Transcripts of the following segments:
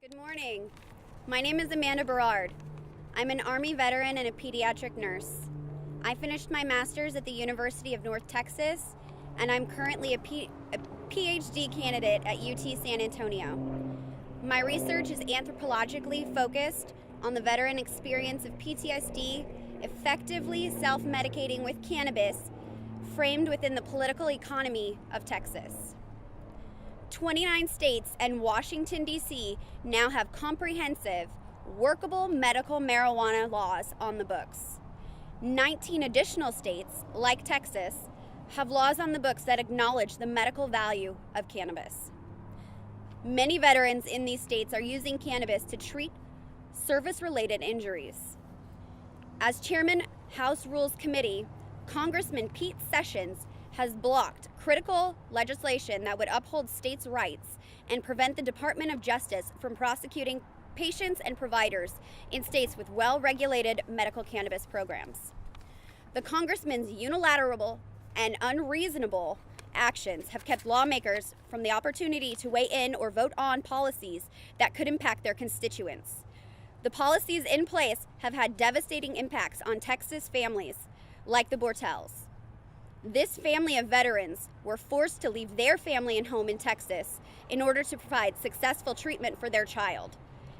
Good morning. My name is Amanda Berard. I'm an Army veteran and a pediatric nurse. I finished my master's at the University of North Texas, and I'm currently a PhD candidate at UT San Antonio. My research is anthropologically focused on the veteran experience of PTSD, effectively self-medicating with cannabis, framed within the political economy of Texas. 29 states and Washington, D.C. now have comprehensive, workable medical marijuana laws on the books. 19 additional states, like Texas, have laws on the books that acknowledge the medical value of cannabis. Many veterans in these states are using cannabis to treat service-related injuries. As Chairman, House Rules Committee, Congressman Pete Sessions has blocked critical legislation that would uphold states' rights and prevent the Department of Justice from prosecuting patients and providers in states with well-regulated medical cannabis programs. The Congressman's unilateral and unreasonable actions have kept lawmakers from the opportunity to weigh in or vote on policies that could impact their constituents. The policies in place have had devastating impacts on Texas families, like the Bortels. This family of veterans were forced to leave their family and home in Texas in order to provide successful treatment for their child.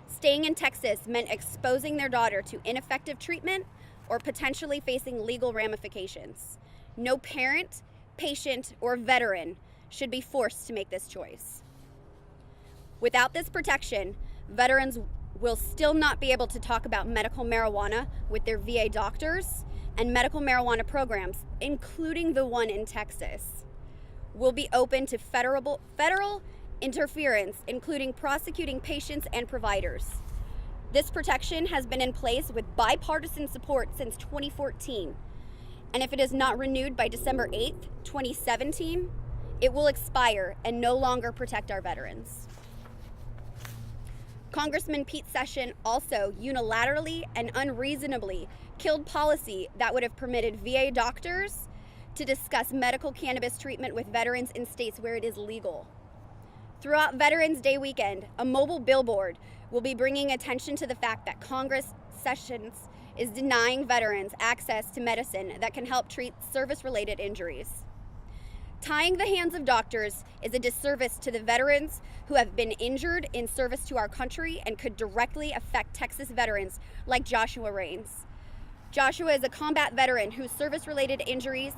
Staying in Texas meant exposing their daughter to ineffective treatment or potentially facing legal ramifications. No parent, patient, or veteran should be forced to make this choice. Without this protection, veterans will still not be able to talk about medical marijuana with their VA doctors, and medical marijuana programs, including the one in Texas, will be open to federal interference, including prosecuting patients and providers. This protection has been in place with bipartisan support since 2014, and if it is not renewed by December 8th, 2017, it will expire and no longer protect our veterans. Congressman Pete Sessions also unilaterally and unreasonably killed policy that would have permitted VA doctors to discuss medical cannabis treatment with veterans in states where it is legal. Throughout Veterans Day weekend, a mobile billboard will be bringing attention to the fact that Congress Sessions is denying veterans access to medicine that can help treat service-related injuries. Tying the hands of doctors is a disservice to the veterans who have been injured in service to our country and could directly affect Texas veterans like Joshua Raines. Joshua is a combat veteran whose service-related injuries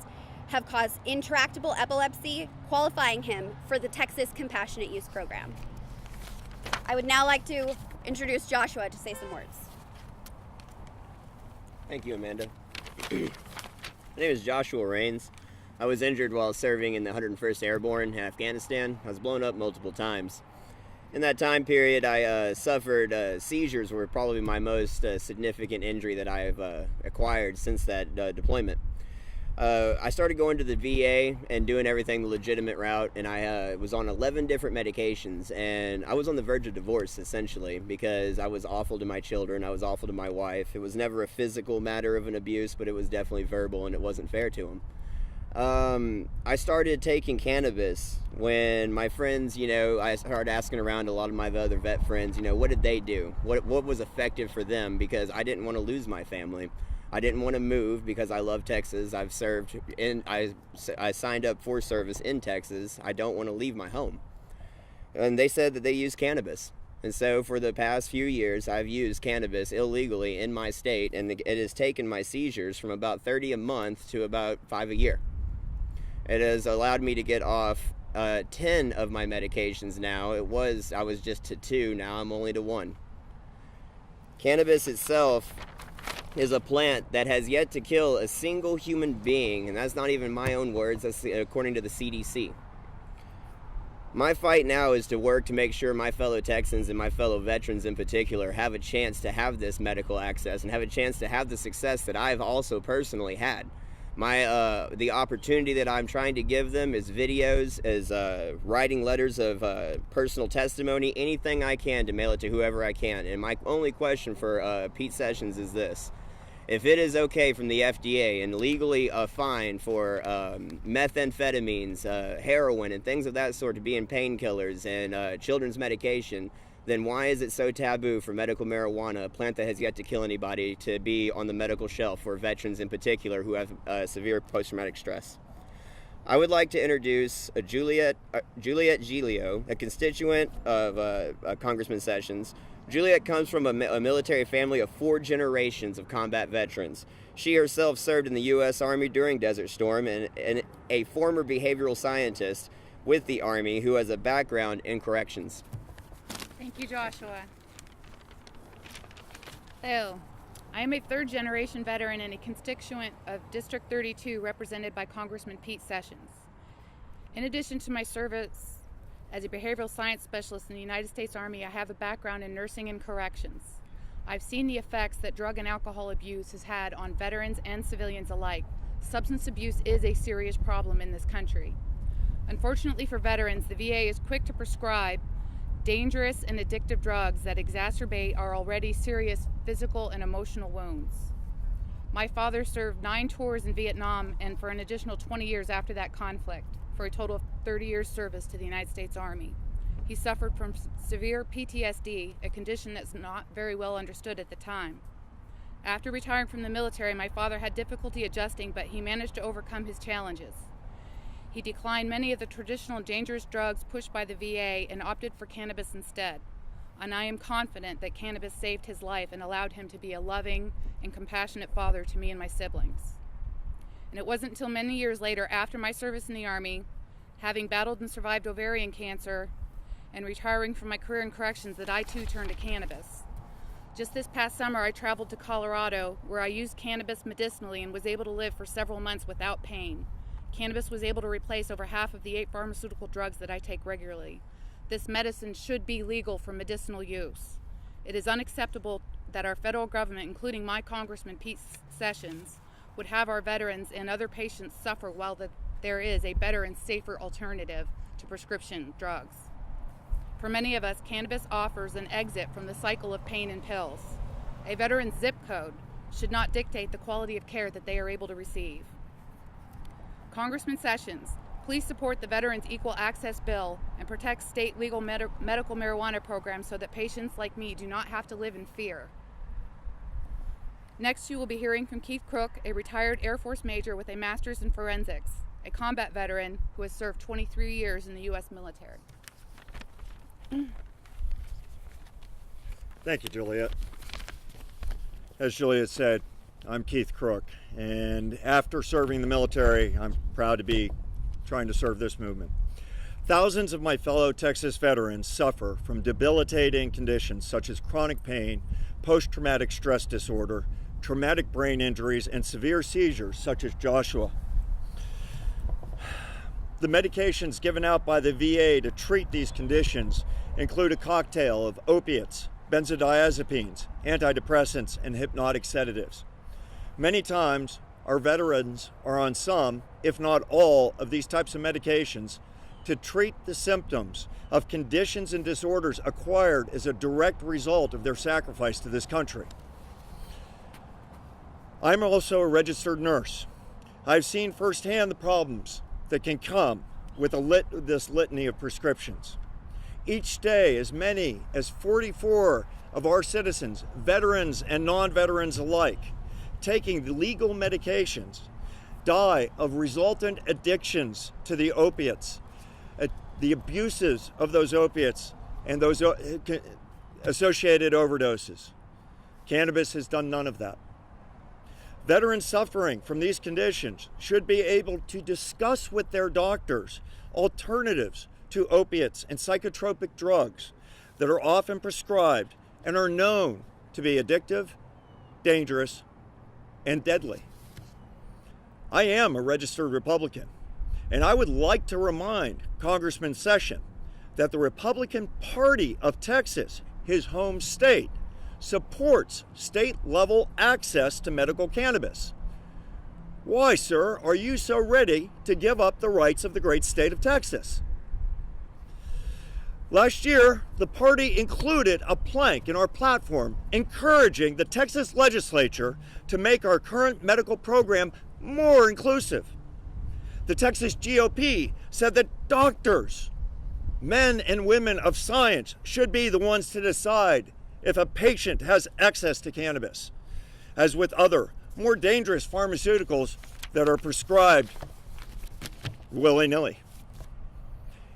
have caused intractable epilepsy, qualifying him for the Texas Compassionate Use Program. I would now like to introduce Joshua to say some words. Thank you, Amanda. My name is Joshua Raines. I was injured while serving in the 101st Airborne in Afghanistan. I was blown up multiple times. In that time period, I suffered seizures were probably my most significant injury that I've acquired since that deployment. I started going to the VA and doing everything the legitimate route, and I was on 11 different medications, and I was on the verge of divorce, essentially, because I was awful to my children, I was awful to my wife. It was never a physical matter of an abuse, but it was definitely verbal, and it wasn't fair to them. I started taking cannabis when my friends, I started asking around a lot of my other vet friends, what did they do? What was effective for them? Because I didn't want to lose my family. I didn't want to move because I love Texas. I've served I signed up for service in Texas. I don't want to leave my home. And they said that they use cannabis. And so for the past few years, I've used cannabis illegally in my state, and it has taken my seizures from about 30 a month to about 5 a year. It has allowed me to get off 10 of my medications now. I was just to 2, now I'm only to 1. Cannabis itself is a plant that has yet to kill a single human being, and that's not even my own words, that's according to the CDC. My fight now is to work to make sure my fellow Texans and my fellow veterans in particular have a chance to have this medical access and have a chance to have the success that I've also personally had. The opportunity that I'm trying to give them is videos, is writing letters of personal testimony, anything I can to mail it to whoever I can. And my only question for Pete Sessions is this: if it is okay from the FDA and legally a fine for methamphetamines, heroin, and things of that sort to be in painkillers and children's medication, then why is it so taboo for medical marijuana, a plant that has yet to kill anybody, to be on the medical shelf for veterans in particular who have severe post-traumatic stress? I would like to introduce Juliet Giglio, a constituent of Congressman Sessions. Juliet comes from a military family of 4 generations of combat veterans. She herself served in the U.S. Army during Desert Storm and a former behavioral scientist with the Army who has a background in corrections. Thank you, Joshua. Hello. I am a 3rd-generation veteran and a constituent of District 32 represented by Congressman Pete Sessions. In addition to my service as a behavioral science specialist in the United States Army, I have a background in nursing and corrections. I've seen the effects that drug and alcohol abuse has had on veterans and civilians alike. Substance abuse is a serious problem in this country. Unfortunately for veterans, the VA is quick to prescribe dangerous and addictive drugs that exacerbate our already serious physical and emotional wounds. My father served 9 tours in Vietnam and for an additional 20 years after that conflict, for a total of 30 years service to the United States Army. He suffered from severe PTSD, a condition that's not very well understood at the time. After retiring from the military, my father had difficulty adjusting, but he managed to overcome his challenges. He declined many of the traditional dangerous drugs pushed by the VA and opted for cannabis instead. And I am confident that cannabis saved his life and allowed him to be a loving and compassionate father to me and my siblings. And it wasn't until many years later, after my service in the Army, having battled and survived ovarian cancer, and retiring from my career in corrections, that I too turned to cannabis. Just this past summer, I traveled to Colorado, where I used cannabis medicinally and was able to live for several months without pain. Cannabis was able to replace over half of the 8 pharmaceutical drugs that I take regularly. This medicine should be legal for medicinal use. It is unacceptable that our federal government, including my Congressman Pete Sessions, would have our veterans and other patients suffer while there is a better and safer alternative to prescription drugs. For many of us, cannabis offers an exit from the cycle of pain and pills. A veteran's zip code should not dictate the quality of care that they are able to receive. Congressman Sessions, please support the Veterans Equal Access Bill and protect state legal medical marijuana programs so that patients like me do not have to live in fear. Next, you will be hearing from Keith Crook, a retired Air Force major with a master's in forensics, a combat veteran who has served 23 years in the U.S. military. Thank you, Juliet. As Juliet said, I'm Keith Crook, and after serving the military, I'm proud to be trying to serve this movement. Thousands of my fellow Texas veterans suffer from debilitating conditions such as chronic pain, post-traumatic stress disorder, traumatic brain injuries, and severe seizures such as Joshua. The medications given out by the VA to treat these conditions include a cocktail of opiates, benzodiazepines, antidepressants, and hypnotic sedatives. Many times, our veterans are on some, if not all, of these types of medications to treat the symptoms of conditions and disorders acquired as a direct result of their sacrifice to this country. I'm also a registered nurse. I've seen firsthand the problems that can come with this litany of prescriptions. Each day, as many as 44 of our citizens, veterans and non-veterans alike, taking the legal medications, die of resultant addictions to the opiates, the abuses of those opiates, and those associated overdoses. Cannabis has done none of that. Veterans suffering from these conditions should be able to discuss with their doctors alternatives to opiates and psychotropic drugs that are often prescribed and are known to be addictive, dangerous, and deadly. I am a registered Republican, and I would like to remind Congressman Sessions that the Republican Party of Texas, his home state, supports state-level access to medical cannabis. Why, sir, are you so ready to give up the rights of the great state of Texas? Last year, the party included a plank in our platform encouraging the Texas legislature to make our current medical program more inclusive. The Texas GOP said that doctors Men and women of science should be the ones to decide if a patient has access to cannabis, as with other more dangerous pharmaceuticals that are prescribed willy-nilly.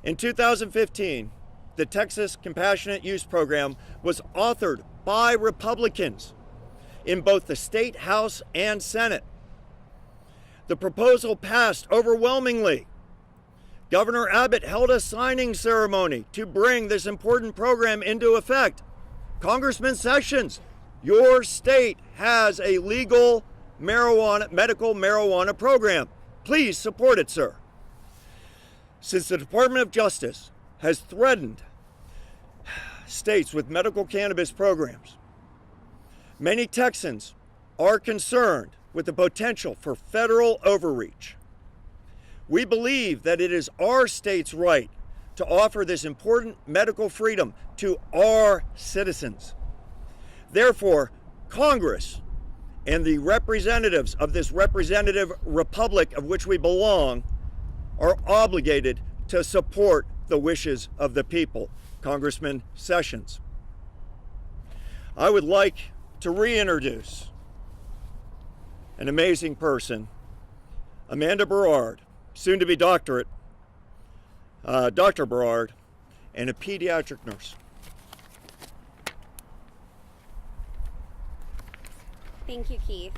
In 2015, the Texas Compassionate Use Program was authored by Republicans in both the State House and Senate. The proposal passed overwhelmingly. Governor Abbott held a signing ceremony to bring this important program into effect. Congressman Sessions, your state has a legal medical marijuana program. Please support it, sir. Since the Department of Justice has threatened states with medical cannabis programs, many Texans are concerned with the potential for federal overreach. We believe that it is our state's right to offer this important medical freedom to our citizens. Therefore, Congress and the representatives of this representative republic of which we belong are obligated to support the wishes of the people. Congressman Sessions. I would like to reintroduce an amazing person, Amanda Berard, soon to be doctorate, Dr. Berard, and a pediatric nurse. Thank you, Keith.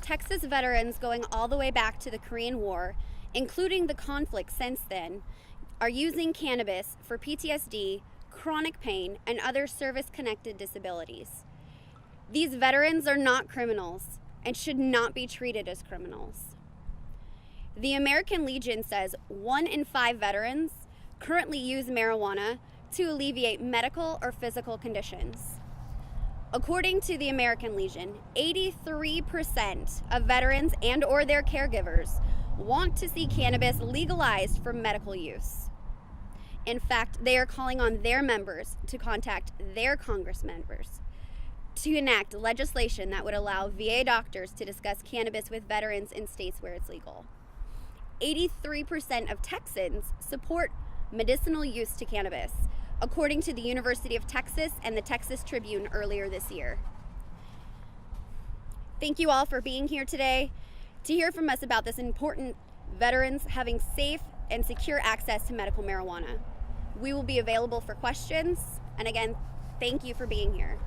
Texas veterans going all the way back to the Korean War, including the conflict since then, are using cannabis for PTSD, chronic pain, and other service-connected disabilities. These veterans are not criminals and should not be treated as criminals. The American Legion says 1 in 5 veterans currently use marijuana to alleviate medical or physical conditions. According to the American Legion, 83% of veterans and or their caregivers want to see cannabis legalized for medical use. In fact, they are calling on their members to contact their Congress members to enact legislation that would allow VA doctors to discuss cannabis with veterans in states where it's legal. 83% of Texans support medicinal use to cannabis, according to the University of Texas and the Texas Tribune earlier this year. Thank you all for being here today to hear from us about this important veterans having safe and secure access to medical marijuana. We will be available for questions, and again, thank you for being here.